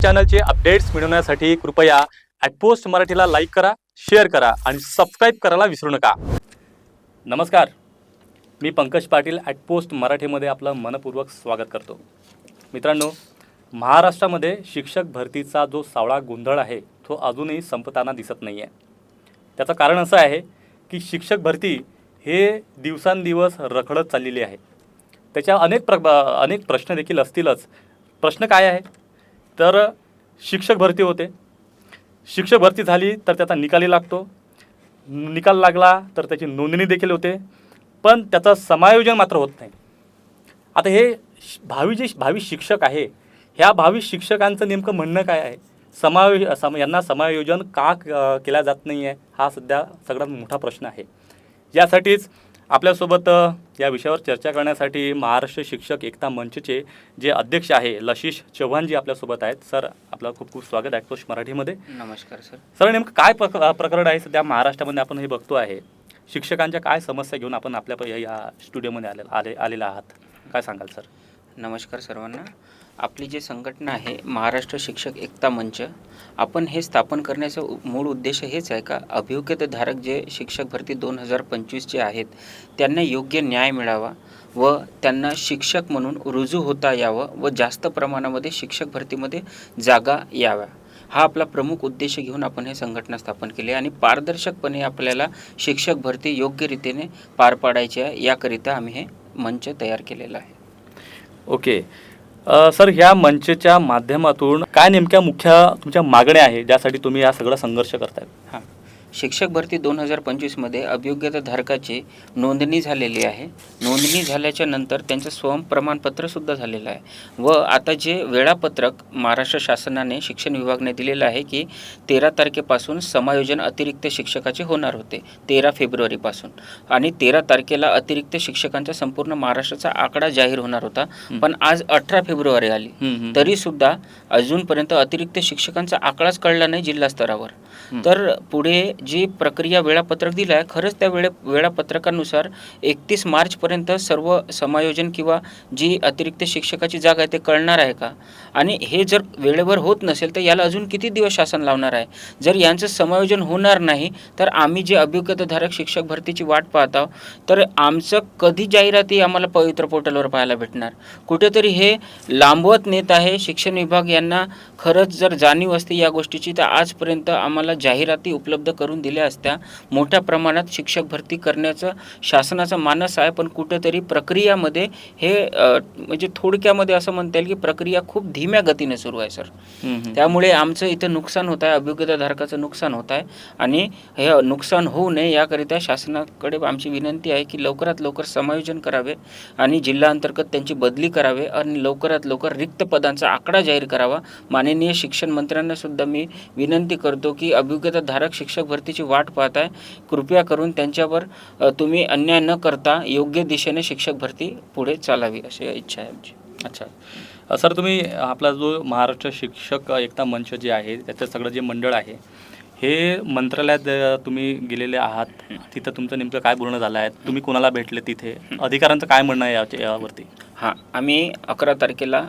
चॅनलचे updates मिळवण्यासाठी कृपया @post मराठीला लाईक करा, शेअर करा आणि सबस्क्राईब करायला विसरू नका। नमस्कार, मी पंकज पाटील @पोस्ट मराठीमध्ये आपलं मनपूर्वक स्वागत करतो। मित्रांनो, महाराष्ट्रामध्ये शिक्षक भरतीचा जो सावळा गोंधळ आहे तो अजूनही संपताना दिसत नाही आहे। त्याचं कारण असं आहे की शिक्षक भरती हे दिवसांदिवस रखडत चाललेली आहे। त्याच्या अनेक प्रश्न देखील असतीलच। प्रश्न काय आहे तर शिक्षक भरती होते, शिक्षक भरती झाली तर त्याचा निकाली लागतो, निकाल लागला तर त्याची नोंदणी देखील होते, पण त्याचं समायोजन मात्र होत नाही। आता हे भावी शिक्षक आहे, ह्या भावी शिक्षकांचं नेमकं म्हणणं काय आहे? यांना समायोजन का केला जात नाही आहे, हा सध्या सगळ्यात मोठा प्रश्न आहे। यासाठीच आपल्यासोबत या विषयावर चर्चा करण्यासाठी महाराष्ट्र शिक्षक एकता मंचचे जे अध्यक्ष आहे लशिश चव्हाणजी आपल्यासोबत आहेत। सर, आपलं खूप खूप स्वागत आहे ॲक्टपोस्ट मराठीमध्ये। नमस्कार सर। सर, नेमकं काय प्रकरण आहे सध्या महाराष्ट्रामध्ये? आपण हे बघतो आहे, शिक्षकांच्या काय समस्या घेऊन आपण आपल्या या स्टुडिओमध्ये आलेला आहात, काय सांगाल सर? नमस्कार सर्वांना। आपली जी संघटना आहे महाराष्ट्र शिक्षक एकता मंच, आपण हे स्थापन करण्याचा मूळ उद्देश हेच आहे का अभियोग्यताधारक जे शिक्षक भरती 2025चे आहेत त्यांना योग्य न्याय मिळावा व त्यांना शिक्षक म्हणून रुजू होता यावं व जास्त प्रमाणामध्ये शिक्षक भरतीमध्ये जागा याव्या, हा आपला प्रमुख उद्देश घेऊन आपण हे संघटना स्थापन केली आणि पारदर्शकपणे आपल्याला शिक्षक भरती योग्य रीतीने पार पाडायची आहे, याकरिता आम्ही हे मंच तयार केलेला आहे। ओके सर, ह्या मंचच्या माध्यमातून काय नेमक्या मुख्य तुमच्या मागण्या आहे ज्यासाठी तुम्ही हा सगळा संघर्ष करताय? हां, शिक्षक भरती 2025मध्ये अभियोग्यताधारकाची नोंदणी झालेली आहे। नोंदणी झाल्याच्या नंतर त्यांचं स्वप्रमाणपत्रसुद्धा झालेलं आहे व आता जे वेळापत्रक महाराष्ट्र शासनाने शिक्षण विभागाने दिलेलं आहे की 13 तारखेपासून समायोजन अतिरिक्त शिक्षकाचे होणार होते, 13 फेब्रुवारीपासून, आणि 13 तारखेला अतिरिक्त शिक्षकांचा संपूर्ण महाराष्ट्राचा आकडा जाहीर होणार होता, पण आज 18 फेब्रुवारी आली तरीसुद्धा अजूनपर्यंत अतिरिक्त शिक्षकांचा आकडाच कळला नाही जिल्हा स्तरावर। तर पुढे जी प्रक्रिया वेळापत्रक दिलं आहे, खरंच त्या वेळापत्रकानुसार 31 मार्चपर्यंत सर्व समायोजन किंवा जी अतिरिक्त शिक्षकाची जागा आहे ते कळणार आहे का? आणि हे जर वेळेवर होत नसेल तर याला अजून किती दिवस शासन लावणार आहे? जर यांचं समायोजन होणार नाही तर आम्ही जे अभियोग्यताधारक शिक्षक भरतीची वाट पाहत आहोत, तर आमचं कधी जाहिराती आम्हाला पवित्र पोर्टलवर पाहायला भेटणार? कुठेतरी हे लांबवत नेत आहे। शिक्षण विभाग यांना खरंच जर जाणीव असते या गोष्टीची तर आजपर्यंत आम्हाला जाहिराती उपलब्ध करून दिल्या असत्या। मोठ्या प्रमाणात शिक्षक भरती करण्याचं शासनाचा मानस आहे, पण कुठेतरी प्रक्रियामध्ये हे म्हणजे थोडक्यामध्ये असं म्हणता येईल की प्रक्रिया खूप धीम्या गतीने सुरू आहे सर। त्यामुळे आमचं इथं नुकसान होत आहे, अभियोग्यताधारकाचं नुकसान होत आहे आणि हे नुकसान होऊ नये याकरिता शासनाकडे आमची विनंती आहे की लवकरात लवकर समायोजन करावे आणि जिल्हाअंतर्गत त्यांची बदली करावे आणि लवकरात लवकर रिक्त पदांचा आकडा जाहीर करावा। माननीय शिक्षण मंत्र्यांना सुद्धा मी विनंती करतो की अभियोग्यताधारक शिक्षक भरतीची वाट पाहत आहे, कृपया करून त्यांच्यावर तुम्ही अन्याय न करता योग्य दिशेने शिक्षक भरती पुढे चालावी अशी इच्छा आहे आमची। अच्छा सर, तुम्ही आपला जो महाराष्ट्र शिक्षक एकता मंच जे आहे त्याचं सगळं जे मंडळ आहे हे मंत्रालयात तुम्ही गेलेले आहात, तिथं तुमचं नेमकं काय बोलणं झालं आहे? तुम्ही कोणाला भेटले तिथे? अधिकाऱ्यांचं काय म्हणणं आहे यावरती? हां, आम्ही 11 तारखेला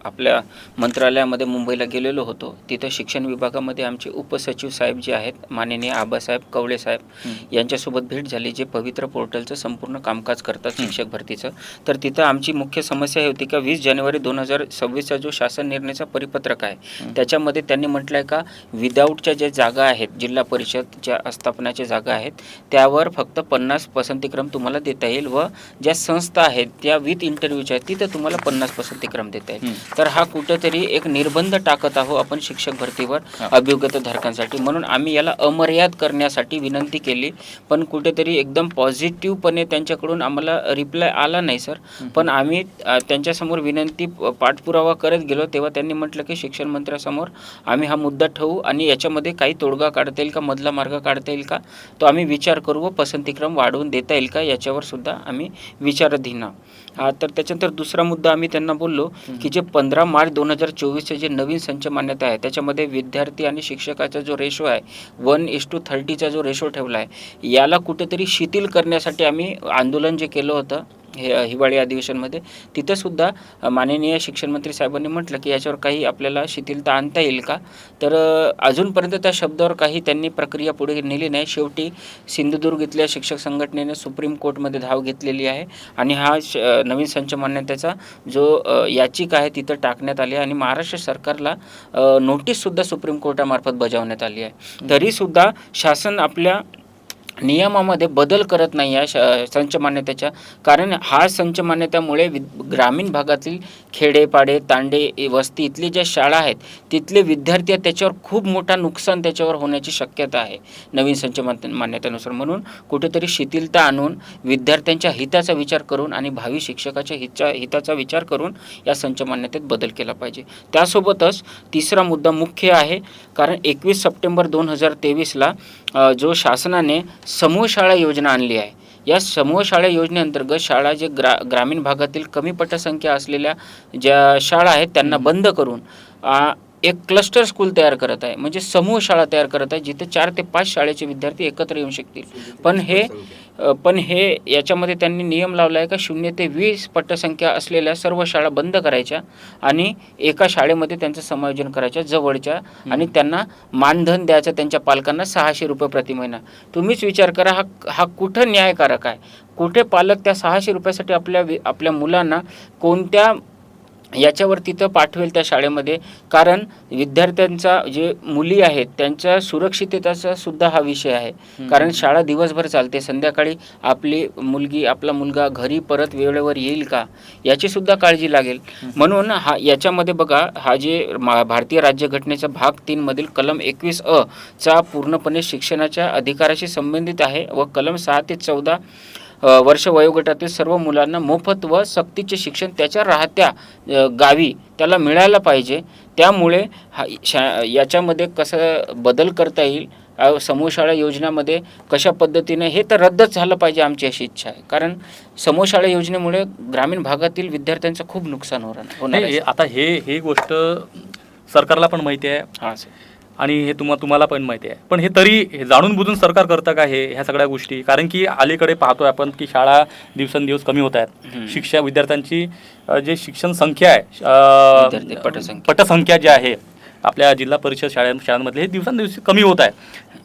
आपल्या मंत्रालयामध्ये मुंबईला गेलेलो होतो। तिथं शिक्षण विभागामध्ये आमचे उपसचिव साहेब जे आहेत माननीय आबासाहेब कवळे साहेब यांच्यासोबत भेट झाली, जे पवित्र पोर्टलचं संपूर्ण कामकाज करतात शिक्षक भरतीचं। तर तिथं आमची मुख्य समस्या ही होती का 20 जानेवारी 2026चा जो शासन निर्णयाचा परिपत्रक आहे त्याच्यामध्ये त्यांनी म्हटलं आहे का विदाऊटच्या ज्या जागा आहेत, जिल्हा परिषदच्या आस्थापनाच्या जागा आहेत, त्यावर फक्त 50 पसंतीक्रम तुम्हाला देता येईल व ज्या संस्था आहेत त्या विथ इंटरव्ह्यूच्या आहेत तिथं तुम्हाला 50 पसंतीक्रम देता येईल। तर हा कुठेतरी एक निर्बंध टाकत आहोत आपण शिक्षक भरतीवर अभियोग्यताधारकांसाठी, म्हणून आम्ही याला अमर्याद करण्यासाठी विनंती केली, पण कुठेतरी एकदम पॉझिटिव्हपणे त्यांच्याकडून आम्हाला रिप्लाय आला नाही सर। पण आम्ही त्यांच्यासमोर विनंती पाठपुरावा करत गेलो तेव्हा त्यांनी म्हटलं की शिक्षण मंत्र्यासमोर आम्ही हा मुद्दा ठेवू आणि याच्यामध्ये काही तोडगा काढता येईल का, मधला मार्ग काढता येईल का, तो आम्ही विचार करू व पसंतीक्रम वाढवून देता येईल का याच्यावर सुद्धा आम्ही विचाराधीन आहोत। तर त्याच्यानंतर दुसरा मुद्दा आम्ही त्यांना बोललो की जे 15 मार्च 2024चे जे नवीन संच मान्यता आहे त्याच्यामध्ये विद्यार्थी आणि शिक्षकाचा जो रेशो आहे 1:30चा जो रेशो ठेवला आहे, याला कुठेतरी शिथिल करण्यासाठी आम्ही आंदोलन जे केलं होतं हिवाळी अधिवेशनमध्ये, तिथंसुद्धा माननीय शिक्षण मंत्री साहेबांनी म्हटलं की याच्यावर काही आपल्याला शिथिलता आणता येईल का. तर अजूनपर्यंत त्या शब्दावर काही त्यांनी प्रक्रिया पुढे नेली नाही. शेवटी सिंधुदुर्ग इथल्या शिक्षक संघटनेने सुप्रीम कोर्टमध्ये धाव घेतलेली आहे आणि हा नवीन संच मान्यतेचा जो याचिका आहे तिथं टाकण्यात आली आहे आणि महाराष्ट्र सरकारला नोटीससुद्धा सुप्रीम कोर्टामार्फत बजावण्यात आली आहे. तरीसुद्धा शासन आपल्या नियमामध्ये बदल करत नाही आहे संच मान्यतेच्या. कारण हा संच मान्यतेमुळे ग्रामीण भागातील खेडेपाडे तांडे वस्ती इथले ज्या शाळा आहेत तिथले विद्यार्थी आहेत त्याच्यावर खूप मोठा नुकसान त्याच्यावर होण्याची शक्यता आहे नवीन संच मान्यतेनुसार. म्हणून कुठेतरी शिथिलता आणून विद्यार्थ्यांच्या हिताचा विचार करून आणि भावी शिक्षकाच्या हिताचा विचार करून या संच मान्यतेत बदल केला पाहिजे. त्यासोबतच तिसरा मुद्दा मुख्य आहे, कारण 21 सप्टेंबर 2023ला जो शासनाने समूह शाळा योजना आणली आहे. या समूह शाळा योजनेअंतर्गत शाळा जे ग्रामीण भागातील कमी पटसंख्या असलेल्या ज्या शाळा आहेत त्यांना बंद करून एक क्लस्टर स्कूल तयार करत आहे, म्हणजे समूह शाळा तयार करत आहे जिथे 4 ते 5 शाळेचे विद्यार्थी एकत्र येऊ शकतील. पण हे याच्यामध्ये त्यांनी नियम लावला आहे का 0 ते 20 पटसंख्या असलेल्या सर्व शाळा बंद करायच्या आणि एका शाळेमध्ये त्यांचं समायोजन करायच्या जवळच्या, आणि त्यांना मानधन द्यायचं त्यांच्या पालकांना 600 रुपये प्रति महिना. तुम्हीच विचार करा हा कुठं न्यायकारक आहे. कुठे पालक त्या 600 रुपयासाठी आपल्या मुलांना कोणत्या याच्यावर तिथं पाठवेल त्या शाळेमध्ये. कारण विद्यार्थ्यांचा जे मुली आहेत त्यांच्या सुरक्षिततेचा सुद्धा हा विषय आहे. कारण शाळा दिवसभर चालते, संध्याकाळी आपली मुलगी आपला मुलगा घरी परत वेळेवर येईल का याची सुद्धा काळजी लागेल. म्हणून याच्यामध्ये बघा, हा जे भारतीय राज्यघटनेचा भाग 3 मधील कलम 21(अ) चा पूर्णपणे शिक्षणाच्या अधिकाराशी संबंधित आहे व कलम 6 ते 14 वर्ष वयोगटातील सर्व मुलांना मोफत व सक्तीचे शिक्षण त्याच्या राहत्या गावी त्याला मिळायला पाहिजे. त्यामुळे याच्यामध्ये कसं बदल करता येईल, समूह शाळा योजनेमध्ये कशा पद्धतीने, हे तर रद्दच झालं पाहिजे आमची अशी इच्छा आहे. कारण समूह शाळा योजनेमुळे ग्रामीण भागातील विद्यार्थ्यांचं खूप नुकसान होणार आहे. आता ही गोष्ट सरकारला पण माहिती आहे. हां सर. आणि हे तुम्हाला पण माहिती आहे. पण हे जाणून बुजून सरकार करतं का ह्या सगळ्या गोष्टी? कारण की अलीकडे पाहतोय आपण की शाळा दिवसांदिवस कमी होत आहेत. विद्यार्थ्यांची जे शिक्षण संख्या आहे, पटसंख्या जी आहे आपल्या जिल्हा परिषद शाळांमधले, हे दिवसांदिवस कमी होत आहे.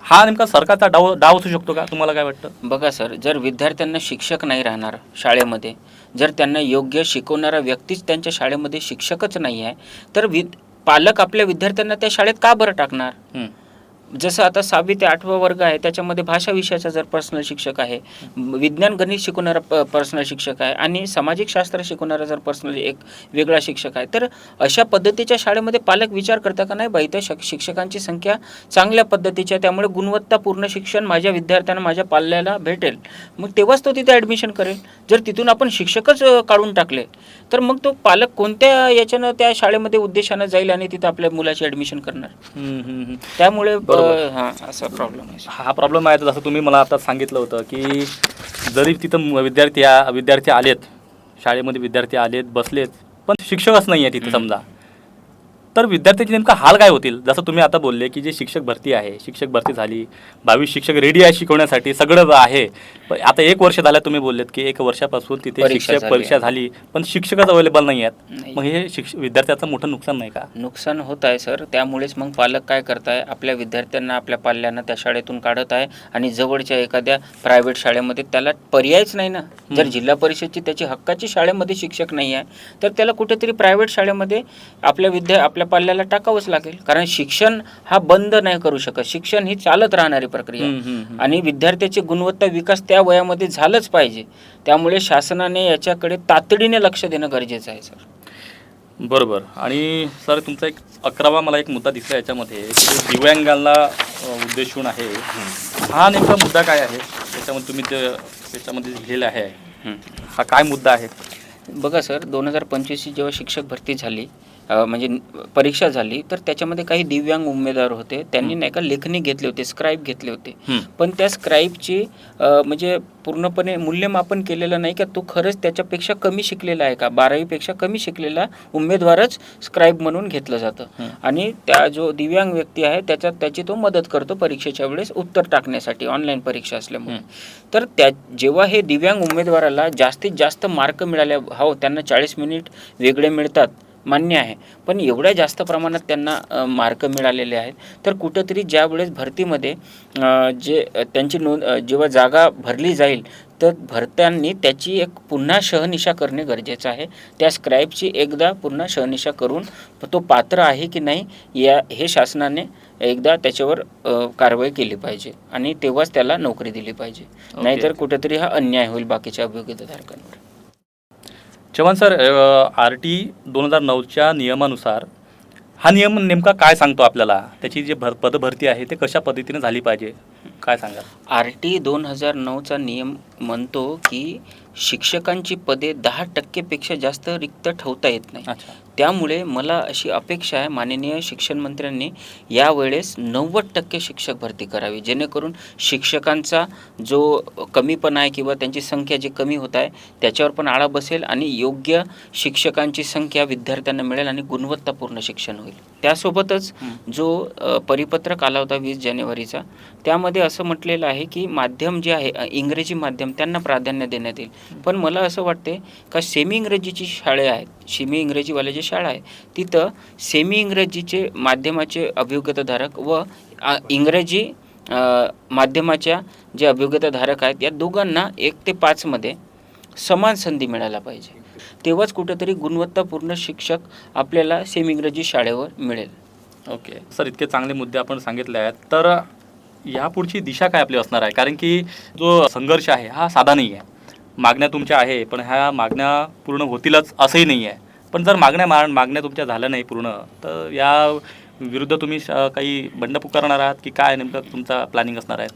हा नेमका सरकारचा डाव असू शकतो का? तुम्हाला काय वाटतं? बघा सर, जर विद्यार्थ्यांना शिक्षक नाही राहणार शाळेमध्ये, जर त्यांना योग्य शिकवणारा व्यक्तीच त्यांच्या शाळेमध्ये शिक्षकच नाही आहे, तर पालक आपल्या विद्यार्थ्यांना त्या शाळेत का बरं टाकणार? जसं आता 6वी ते 8वा वर्ग आहे त्याच्यामध्ये भाषा विषयाचा जर पर्सनल शिक्षक आहे, विज्ञान गणित शिकवणारा पर्सनल शिक्षक आहे आणि सामाजिक शास्त्र शिकवणारा जर पर्सनल एक वेगळा शिक्षक आहे, तर अशा पद्धतीच्या शाळेमध्ये पालक विचार करता का नाही बाई त्या शिक्षकांची संख्या चांगल्या पद्धतीच्या, त्यामुळे गुणवत्तापूर्ण शिक्षण माझ्या विद्यार्थ्यांना माझ्या पाल्याला भेटेल, मग तेव्हाच तो तिथे ॲडमिशन करेल. जर तिथून आपण शिक्षकच काढून टाकले तर मग तो पालक कोणत्या याच्यानं त्या शाळेमध्ये उद्देशानं जाईल आणि तिथं आपल्या मुलाची ॲडमिशन करणार? त्यामुळे असा प्रॉब्लेम आहे. हा प्रॉब्लेम आहे. जसं तुम्ही मला आता सांगितलं होतं की जरी तिथं विद्यार्थी आलेत, शाळेमध्ये विद्यार्थी आलेत, बसलेत, पण शिक्षकच नाही आहे तिथे समजा, तर विद्यार्थ्यांचे नेमका हाल काय होतील? जसं तुम्ही आता बोलले की जे शिक्षक भरती आहे, शिक्षक भरती झाली, 22 शिक्षक रेडी आहे शिकवण्यासाठी, सगळं आहे. आता 1 वर्ष झालं, तुम्ही बोललेत की 1 वर्षापासून तिथे शिक्षक परीक्षा झाली पण शिक्षकच अवेलेबल नाही आहेत. मग हे विद्यार्थ्याचं मोठं नुकसान नाही का? नुकसान होत आहे सर. त्यामुळेच मग पालक काय करताय, आपल्या विद्यार्थ्यांना आपल्या पाल्यांना त्या शाळेतून काढत आहे आणि जवळच्या एखाद्या प्रायव्हेट शाळेमध्ये, त्याला पर्यायच नाही ना. जर जिल्हा परिषदची त्याची हक्काची शाळेमध्ये शिक्षक नाही आहे तर त्याला कुठेतरी प्रायव्हेट शाळेमध्ये आपल्या पाल्याला टाकावंच लागेल. कारण शिक्षण हा बंद नाही करू शकत, शिक्षण ही चालत राहणारी प्रक्रिया आणि विद्यार्थ्याची गुणवत्ता विकास त्या वयामध्ये झालंच पाहिजे. त्यामुळे शासनाने याच्याकडे तातडीने लक्ष देणं गरजेचं आहे सर. बरोबर. आणि सर तुमचा एक 11वा मला एक मुद्दा दिसला याच्यामध्ये, दिव्यांगांना उद्देशून आहे. हा नेमका मुद्दा काय आहे त्याच्यामध्ये तुम्ही त्याच्यामध्ये लिहिलेलं आहे? हा काय मुद्दा आहे? बघा सर, 2025ची जेव्हा शिक्षक भरती झाली म्हणजे परीक्षा झाली तर त्याच्यामध्ये काही दिव्यांग उमेदवार होते. त्यांनी नाही का लेखनी घेतले होते, स्क्राईब घेतले होते. पण त्या स्क्राईबची म्हणजे पूर्णपणे मूल्यमापन केलेलं नाही का तो खरंच त्याच्यापेक्षा कमी शिकलेला आहे का. 12वीपेक्षा कमी शिकलेला उमेदवारच स्क्राईब म्हणून घेतलं जातं आणि त्या जो दिव्यांग व्यक्ती आहे त्याची तो मदत करतो परीक्षेच्या वेळेस उत्तर टाकण्यासाठी, ऑनलाईन परीक्षा असल्यामुळे. तर जेव्हा हे दिव्यांग उमेदवाराला जास्तीत जास्त मार्क मिळाले, हो त्यांना 40 मिनिट वेगळे मिळतात मान्य आहे, पण एवढ्या जास्त प्रमाणात त्यांना मार्क मिळालेले आहेत. तर कुठंतरी ज्या वेळेस भरतीमध्ये जे त्यांची जेव्हा जागा भरली जाईल तर भरत्यांनी त्याची एक पुन्हा शहानिशा करणे गरजेचं आहे. त्या स्क्राईबची एकदा पुन्हा शहानिशा करून तो पात्र आहे की नाही हे शासनाने एकदा त्याच्यावर कारवाई केली पाहिजे आणि तेव्हाच त्याला नोकरी दिली पाहिजे. नाहीतर कुठेतरी हा अन्याय होईल बाकीच्या अभियोग्यताधारकांवर. चव्हाण सर, RT 2009च्या नियमानुसार हा नियम नेमका काय सांगतो आपल्याला? त्याची जी पदभरती आहे ते कशा पद्धतीने झाली पाहिजे, काय सांगाल? RT 2009चा नियम म्हणतो की शिक्षकांची पदे 10% जास्त रिक्त ठेवता येत नाही. त्यामुळे मला अशी अपेक्षा आहे माननीय शिक्षण मंत्र्यांनी यावेळेस 90% शिक्षक भरती करावी, जेणेकरून शिक्षकांचा जो कमीपणा आहे किंवा त्यांची संख्या जी कमी होत आहे त्याच्यावर पण आळा बसेल आणि योग्य शिक्षकांची संख्या विद्यार्थ्यांना मिळेल आणि गुणवत्तापूर्ण शिक्षण होईल. त्यासोबतच जो परिपत्रक आला होता 20 जानेवारीचा त्यामध्ये असं म्हटलेलं आहे की माध्यम जे आहे इंग्रजी माध्यम त्यांना प्राधान्य देण्यात येईल. पण मला असं वाटते का सेमी इंग्रजीची शाळा आहेत, सेमी इंग्रजीवाले जे शाळा आहे तिथं सेमी इंग्रजीचे माध्यमाचे अभियोग्यताधारक व इंग्रजी माध्यमाच्या जे अभियोग्यताधारक आहेत या दोघांना 1 ते 5 मध्ये समान संधी मिळायला पाहिजे. तेव्हाच कुठेतरी गुणवत्तापूर्ण शिक्षक आपल्याला सेमी इंग्रजी शाळेवर मिळेल. ओके सर, इतके चांगले मुद्दे आपण सांगितले आहेत. तर यापुढची दिशा काय आपली असणार आहे? कारण की जो संघर्ष आहे हा साधा नाही आहे. मागण्या तुमच्या आहे, पण ह्या मागण्या पूर्ण होतीलच असंही नाही आहे. पण जर मागण्या तुमच्या झाल्या नाही पूर्ण, तर या विरुद्ध तुम्ही काही बंड पुकारणार आहात की काय नेमकं तुमचा प्लॅनिंग असणार आहे?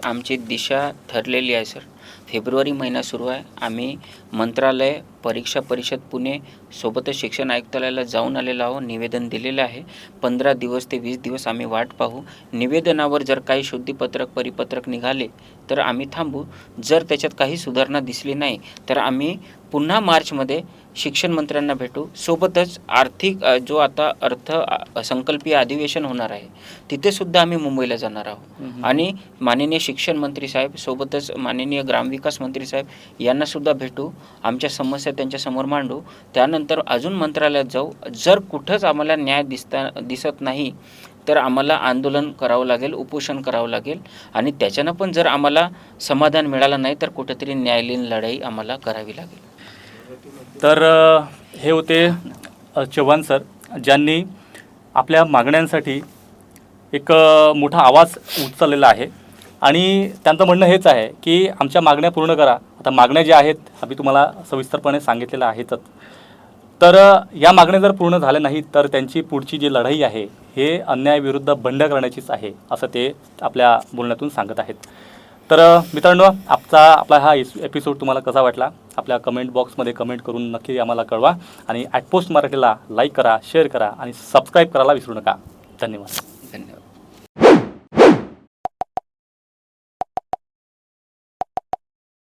आमची दिशा ठरलेली आहे सर. फेब्रुवारी महिना सुरू आहे. आम्ही मंत्रालय, परीक्षा परिषद पुणे सोबतच शिक्षण आयुक्तालयाला जाऊन आलेलो आहोत, निवेदन दिलेलं आहे. 15 दिवस ते 20 दिवस आम्ही वाट पाहू. निवेदनावर जर काही शुद्धीपत्रक परिपत्रक निघाले तर आम्ही थांबू. जर त्याच्यात काही सुधारणा दिसली नाही तर आम्ही पुन्हा मार्चमध्ये शिक्षण मंत्र्यांना भेटू. सोबतच आर्थिक जो आता अर्थसंकल्पीय अधिवेशन होणार आहे तिथे सुद्धा आम्ही मुंबईला जाणार आहोत आणि माननीय शिक्षण मंत्री साहेब सोबतच माननीय ग्रामविकास मंत्री साहेब यांना सुद्धा भेटू. आमच्या समस्या त्यांच्यासमोर मांडू. त्यानंतर अजून मंत्रालयात जाऊ. जर कुठंच आम्हाला न्याय दिसत नाही तर आम्हाला आंदोलन करावं लागेल, उपोषण करावं लागेल आणि त्याच्यानं पण जर आम्हाला समाधान मिळालं नाही तर कुठेतरी न्यायालयीन लढाई आम्हाला करावी लागेल. तर हे होते चव्हाण सर, ज्यांनी आपल्या मागण्यांसाठी एक मोठा आवाज उचललेला आहे आणि त्यांचं म्हणणं हेच आहे की आमच्या मागण्या पूर्ण करा. आता मागण्या ज्या आहेत आम्ही तुम्हाला सविस्तरपणे सांगितलेलं आहेतच. तर या मागण्या जर पूर्ण झाल्या नाहीत तर त्यांची पुढची जी लढाई आहे हे अन्यायाविरुद्ध बंड करण्याचीच आहे असं ते आपल्या बोलण्यातून सांगत आहेत. तर मित्रांनो, आपला हा एपिसोड तुम्हाला कसा वाटला आपल्या कमेंट बॉक्समध्ये कमेंट करून नक्की आम्हाला कळवा आणि ॲट पोस्ट मराठीला लाईक करा, शेअर करा आणि सबस्क्राईब करायला विसरू नका. धन्यवाद.